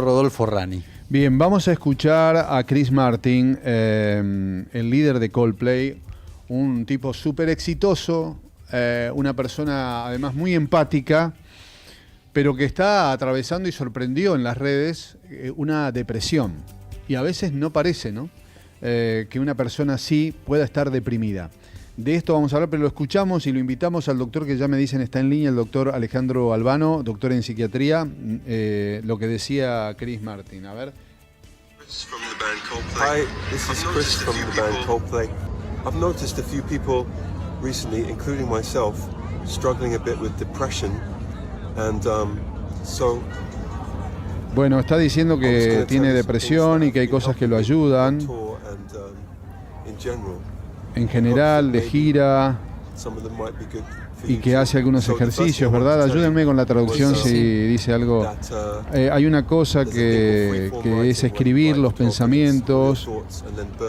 Rodolfo Rani. Bien, vamos a escuchar a Chris Martin, el líder de Coldplay, un tipo súper exitoso, una persona además muy empática, pero que está atravesando y sorprendió en las redes una depresión. Y a veces no parece, ¿no? Que una persona así pueda estar deprimida. De esto vamos a hablar, pero lo escuchamos y lo invitamos al doctor que ya me dicen está en línea, el doctor Alejandro Albano, doctor en psiquiatría, lo que decía Chris Martin. A ver. Hi, this is Chris from the band Coldplay. I've noticed a few people recently, including myself, struggling a bit with depression, and Bueno, está diciendo que tiene depresión y que hay cosas que lo ayudan. En general, de gira, y que hace algunos ejercicios, ¿verdad? Ayúdenme con la traducción si dice algo. Hay una cosa que es escribir los pensamientos,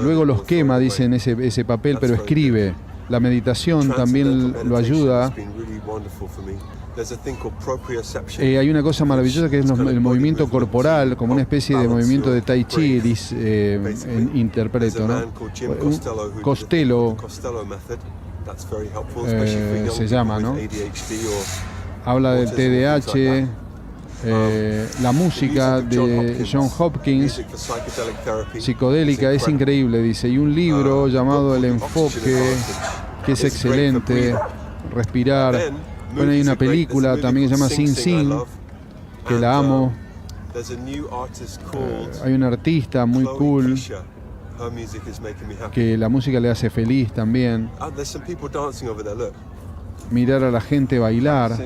luego los quema, dice en ese papel, pero escribe. La meditación también lo ayuda. Hay una cosa maravillosa que es el movimiento corporal, como una especie de movimiento de Tai Chi, interpreto, ¿no? Costello se llama, ¿no? Habla del TDAH, la música de John Hopkins, psicodélica, es increíble, dice. Y un libro llamado El Enfoque, que es excelente, respirar. Bueno, hay una película también que se llama Sing Sing, que la amo. Hay un artista muy cool que la música le hace feliz también. Mirar a la gente bailar.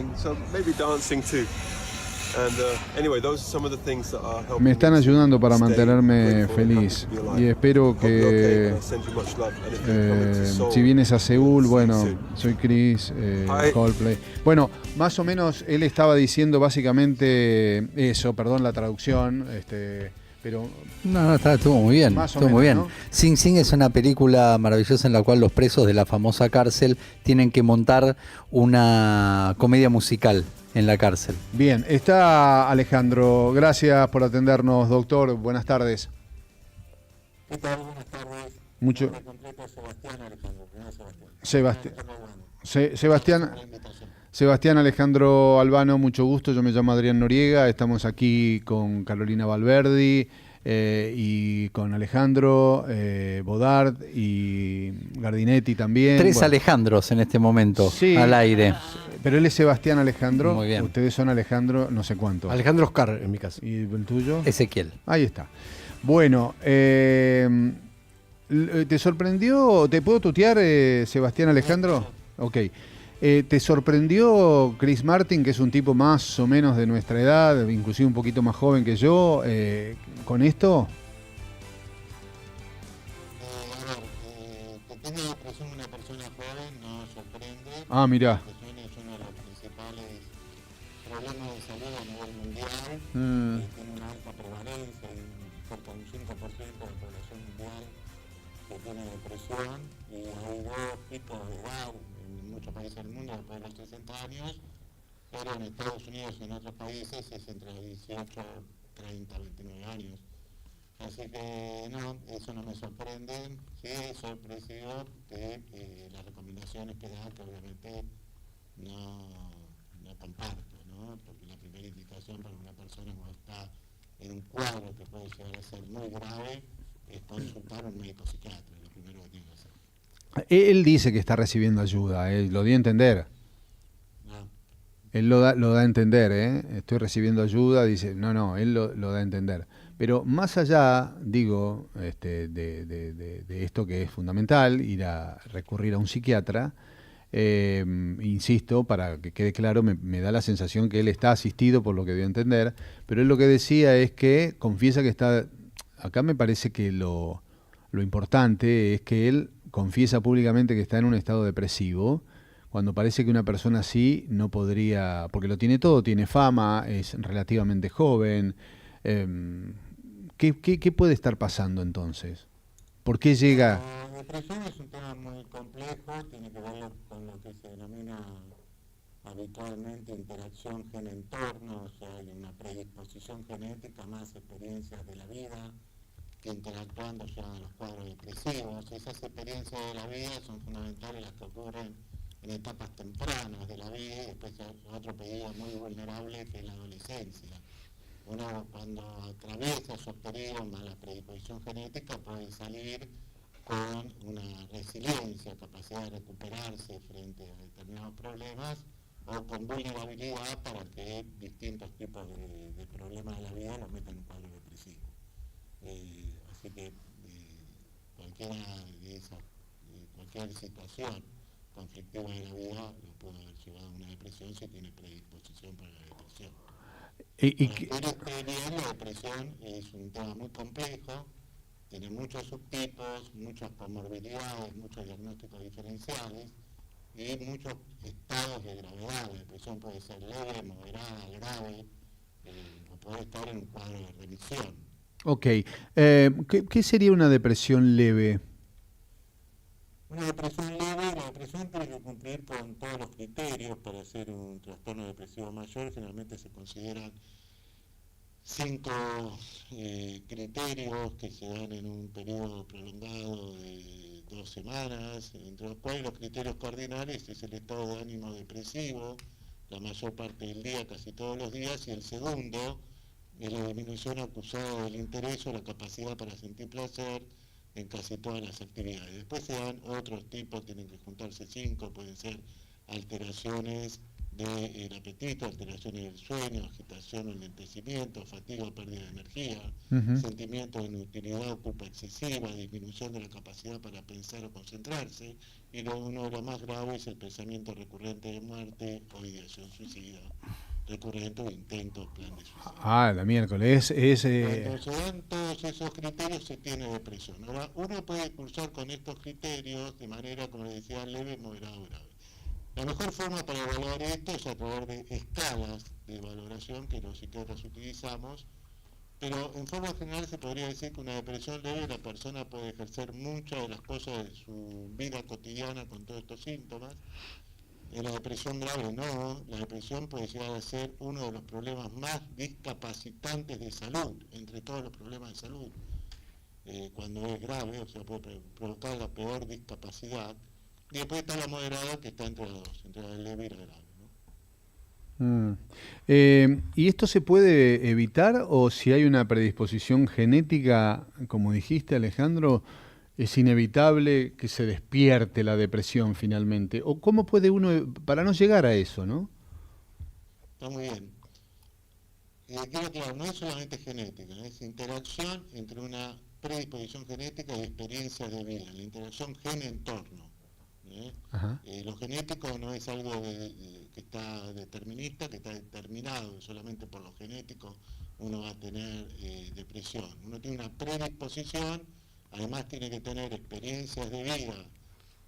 Me están ayudando para mantenerme feliz y espero que si vienes a Seúl, bueno, soy Chris, Coldplay. Bueno, más o menos él estaba diciendo básicamente eso, perdón la traducción, pero No, estuvo muy bien, más o estuvo muy bien. menos, ¿no? Sing Sing es una película maravillosa en la cual los presos de la famosa cárcel tienen que montar una comedia musical en la cárcel. Bien, está Alejandro. Gracias por atendernos, doctor. Buenas tardes. ¿Qué tal? Buenas tardes. Mucho. Nombre completo es Sebastián Alejandro. Sebastián. Sebastián Alejandro Albano, mucho gusto. Yo me llamo Adrián Noriega. Estamos aquí con Carolina Valverdi y con Alejandro Bodart y Gardinetti también. Tres Bueno, Alejandros en este momento, sí, al aire. pero él es Sebastián Alejandro. Muy bien. Ustedes son Alejandro, no sé cuánto. Alejandro Oscar, en mi caso. ¿Y el tuyo? Ezequiel. Ahí está. Bueno, ¿te sorprendió? ¿Te puedo tutear, Sebastián Alejandro? Ok. ¿Te sorprendió Chris Martin, que es un tipo más o menos de nuestra edad, inclusive un poquito más joven que yo, con esto? Que tenga depresión una persona joven no sorprende. Ah, mirá. La depresión es uno de los principales problemas de salud a nivel mundial. Tiene una alta prevalencia, cerca de un 5% de la población mundial que tiene depresión. Y hay dos tipos de edad en muchos países del mundo después de los 60 años, pero en Estados Unidos y en otros países es entre 18, 30, 29 años. Así que no, eso no me sorprende. Sí es sorpresivo que las recomendaciones que da, que obviamente no comparto, ¿no? Porque la primera indicación para una persona cuando está en un cuadro que puede llegar a ser muy grave es consultar a un médico psiquiatra, lo primero que tiene que hacer. Él dice que está recibiendo ayuda, lo di a entender. No. Él lo da a entender, estoy recibiendo ayuda, dice, no, él lo da a entender. Pero más allá, digo, de esto que es fundamental, ir a recurrir a un psiquiatra, insisto, para que quede claro, me da la sensación que él está asistido por lo que dio a entender, pero él lo que decía es que confiesa que está, acá me parece que lo importante es que él confiesa públicamente que está en un estado depresivo, cuando parece que una persona así no podría, porque lo tiene todo, tiene fama, es relativamente joven. ¿Qué puede estar pasando entonces? ¿Por qué llega? La depresión es un tema muy complejo, tiene que ver con lo que se denomina habitualmente interacción gen-entorno, o sea, hay una predisposición genética, más experiencias de la vida, que interactuando llevan a los cuadros depresivos. Esas experiencias de la vida son fundamentales las que ocurren en etapas tempranas de la vida, y después hay otro periodo muy vulnerable que es la adolescencia. Uno cuando atraviesa esos periodos más la predisposición genética puede salir con una resiliencia, capacidad de recuperarse frente a determinados problemas, o con vulnerabilidad para que distintos tipos de problemas de la vida los metan en un cuadro depresivo. Así que cualquier situación conflictiva de la vida lo puede haber llevado a una depresión si tiene predisposición para la depresión. La depresión es un tema muy complejo, tiene muchos subtipos, muchas comorbilidades, muchos diagnósticos diferenciales y muchos estados de gravedad. La depresión puede ser leve, moderada, grave, o puede estar en un cuadro de remisión. Ok. ¿Qué sería una depresión leve? Una depresión leve, la depresión tiene que cumplir con todos los criterios para ser un trastorno depresivo mayor. Generalmente se consideran 5 criterios que se dan en un periodo prolongado de 2 semanas, entre los cuales los criterios cardinales es el estado de ánimo depresivo, la mayor parte del día, casi todos los días, y el segundo es la disminución acusada del interés o la capacidad para sentir placer en casi todas las actividades. Después se dan otros tipos, tienen que juntarse 5, pueden ser alteraciones del apetito, alteraciones del sueño, agitación o enlentecimiento, fatiga o pérdida de energía, sentimiento de inutilidad o culpa excesiva, disminución de la capacidad para pensar o concentrarse, y uno de los más graves es el pensamiento recurrente de muerte o ideación suicida recurrente o intento, plan de suicidio. La miércoles. Cuando se dan todos esos criterios se tiene depresión. Ahora, uno puede cursar con estos criterios de manera, como les decía, leve, moderada o grave. La mejor forma para evaluar esto es a través de escalas de valoración que los psiquiatras utilizamos, pero en forma general se podría decir que una depresión leve la persona puede ejercer muchas de las cosas de su vida cotidiana con todos estos síntomas. En la depresión grave no, la depresión puede llegar a ser uno de los problemas más discapacitantes de salud, entre todos los problemas de salud. Cuando es grave, o sea, puede provocar la peor discapacidad. Y después está la moderada, que está entre las dos, entre la leve y la grave, ¿no? ¿Y esto se puede evitar o si hay una predisposición genética, como dijiste, Alejandro, es inevitable que se despierte la depresión finalmente? ¿O cómo puede uno, para no llegar a eso, no? Está muy bien. Claro, no es solamente genética, es interacción entre una predisposición genética y experiencias de vida, la interacción gen-entorno. Lo genético no es algo que está determinista, que está determinado, solamente por lo genético uno va a tener depresión. Uno tiene una predisposición, además tiene que tener experiencias de vida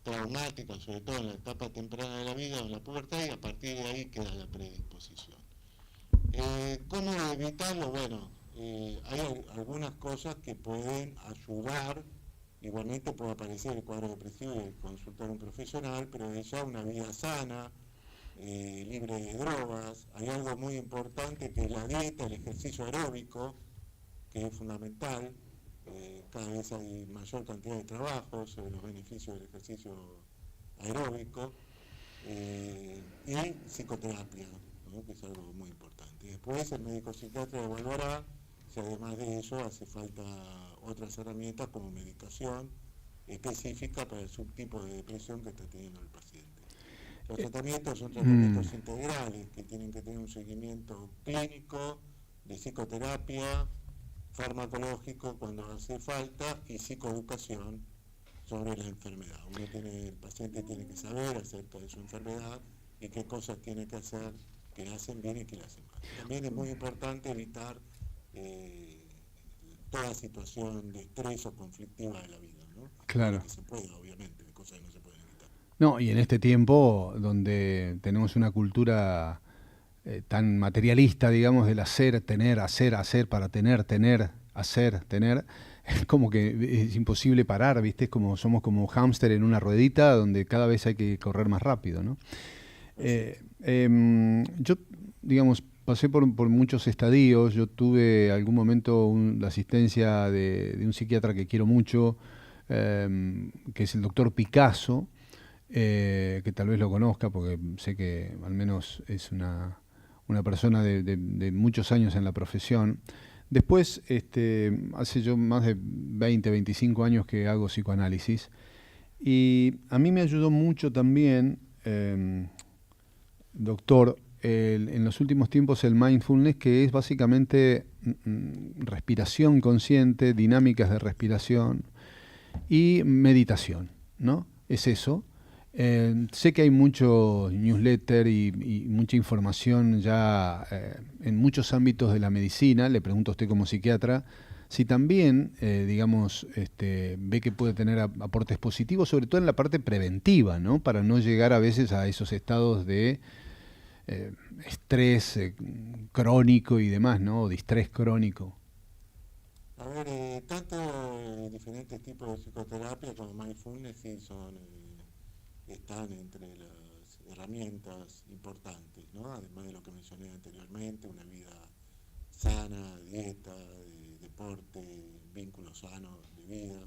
traumáticas, sobre todo en la etapa temprana de la vida o en la pubertad, y a partir de ahí queda la predisposición. ¿Cómo evitarlo? Bueno, hay algunas cosas que pueden ayudar. Igualmente puede aparecer el cuadro depresivo y consultar a un profesional, pero es ya una vida sana, libre de drogas. Hay algo muy importante que es la dieta, el ejercicio aeróbico, que es fundamental. Cada vez hay mayor cantidad de trabajo sobre los beneficios del ejercicio aeróbico. Y psicoterapia, ¿no? Que es algo muy importante. Después el médico psiquiatra evaluará si además de eso hace falta otras herramientas como medicación específica para el subtipo de depresión que está teniendo el paciente. Los tratamientos son tratamientos integrales que tienen que tener un seguimiento clínico, de psicoterapia, farmacológico cuando hace falta y psicoeducación sobre la enfermedad. El paciente tiene que saber acerca de su enfermedad y qué cosas tiene que hacer que le hacen bien y que le hacen mal. También es muy importante evitar toda situación de estrés o conflictiva de la vida, ¿no? Claro. Que se puede, obviamente, de cosas que no se pueden evitar. No, y en este tiempo donde tenemos una cultura tan materialista, digamos, del hacer, tener, hacer para tener, hacer, tener, es como que es imposible parar, ¿viste? Somos como hámster en una ruedita donde cada vez hay que correr más rápido, ¿no? Yo, digamos, pasé por muchos estadios. Yo tuve algún momento la asistencia de un psiquiatra que quiero mucho, que es el doctor Picasso, que tal vez lo conozca porque sé que al menos es una persona de muchos años en la profesión. Después, hace yo más de 20, 25 años que hago psicoanálisis y a mí me ayudó mucho también, doctor, en los últimos tiempos el mindfulness, que es básicamente respiración consciente, dinámicas de respiración y meditación, ¿no? Es eso. Sé que hay mucho newsletter y mucha información ya en muchos ámbitos de la medicina. Le pregunto a usted como psiquiatra si también, digamos, ve que puede tener aportes positivos, sobre todo en la parte preventiva, ¿no? Para no llegar a veces a esos estados de estrés crónico y demás, ¿no? O distrés crónico. A ver, tanto diferentes tipos de psicoterapia como mindfulness sí están entre las herramientas importantes, ¿no? Además de lo que mencioné anteriormente, una vida sana, dieta, deporte, vínculos sanos de vida,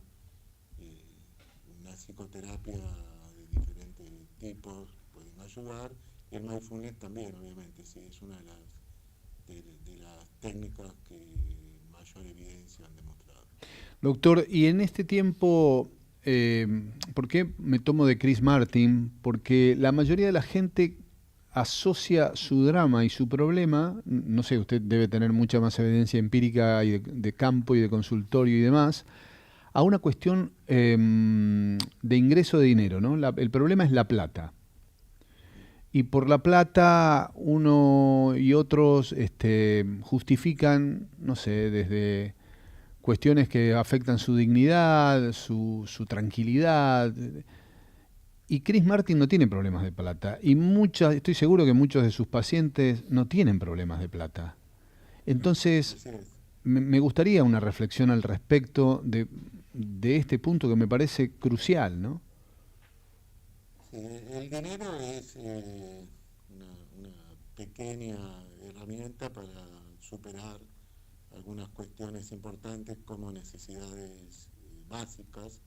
una psicoterapia de diferentes tipos pueden ayudar. Y el mindfulness también, obviamente, sí, es una de las técnicas que mayor evidencia han demostrado. Doctor, y en este tiempo, ¿por qué me tomo de Chris Martin? Porque la mayoría de la gente asocia su drama y su problema, no sé, usted debe tener mucha más evidencia empírica y de campo y de consultorio y demás, a una cuestión de ingreso de dinero, ¿no? El problema es la plata. Y por la plata uno y otros justifican, no sé, desde cuestiones que afectan su dignidad, su tranquilidad. Y Chris Martin no tiene problemas de plata. Y estoy seguro que muchos de sus pacientes no tienen problemas de plata. Entonces, me gustaría una reflexión al respecto de este punto que me parece crucial, ¿no? Sí, el dinero es una pequeña herramienta para superar algunas cuestiones importantes como necesidades básicas,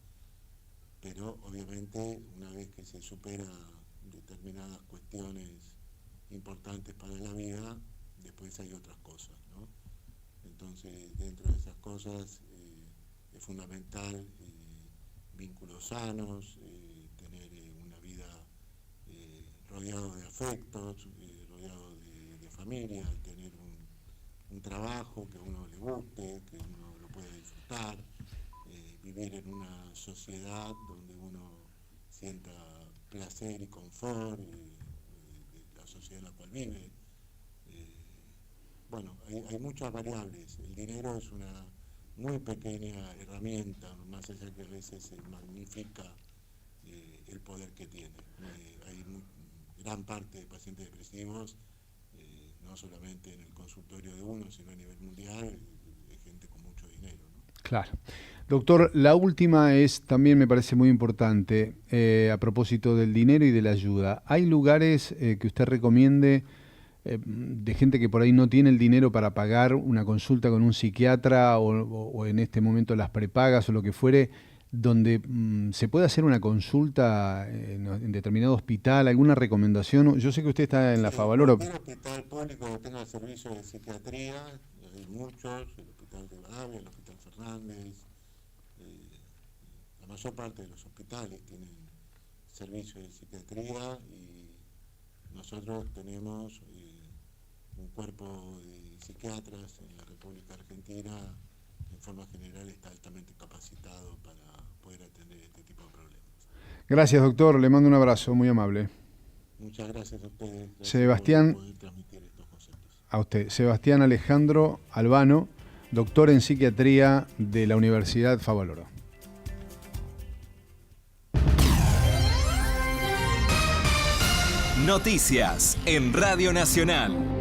pero obviamente una vez que se supera determinadas cuestiones importantes para la vida, después hay otras cosas, ¿no? Entonces, dentro de esas cosas es fundamental vínculos sanos, tener una vida rodeado de afectos, rodeado de familia, tener un trabajo que a uno le guste, que uno lo pueda disfrutar, vivir en una sociedad donde uno sienta placer y confort de la sociedad en la cual vive. Bueno, hay muchas variables. El dinero es una muy pequeña herramienta, más allá que a veces se magnifica el poder que tiene. Hay gran parte de pacientes depresivos, no solamente en el consultorio de uno, sino a nivel mundial, de gente con mucho dinero, ¿no? Claro. Doctor, la última también me parece muy importante, a propósito del dinero y de la ayuda. ¿Hay lugares que usted recomiende de gente que por ahí no tiene el dinero para pagar una consulta con un psiquiatra o en este momento las prepagas o lo que fuere, donde se puede hacer una consulta en determinado hospital? ¿Alguna recomendación? Yo sé que usted está en la Favaloro. Cualquier hospital público que tenga servicio de psiquiatría, hay muchos, el Hospital de Badavia, el Hospital Fernández, la mayor parte de los hospitales tienen servicio de psiquiatría y nosotros tenemos un cuerpo de psiquiatras en la República Argentina, en forma general está altamente capacitado para poder atender este tipo de problemas. Gracias, doctor. Le mando un abrazo, muy amable. Muchas gracias a ustedes. Gracias Sebastián, por poder transmitir estos conceptos. A usted. Sebastián Alejandro Albano, doctor en psiquiatría de la Universidad Favaloro. Noticias en Radio Nacional.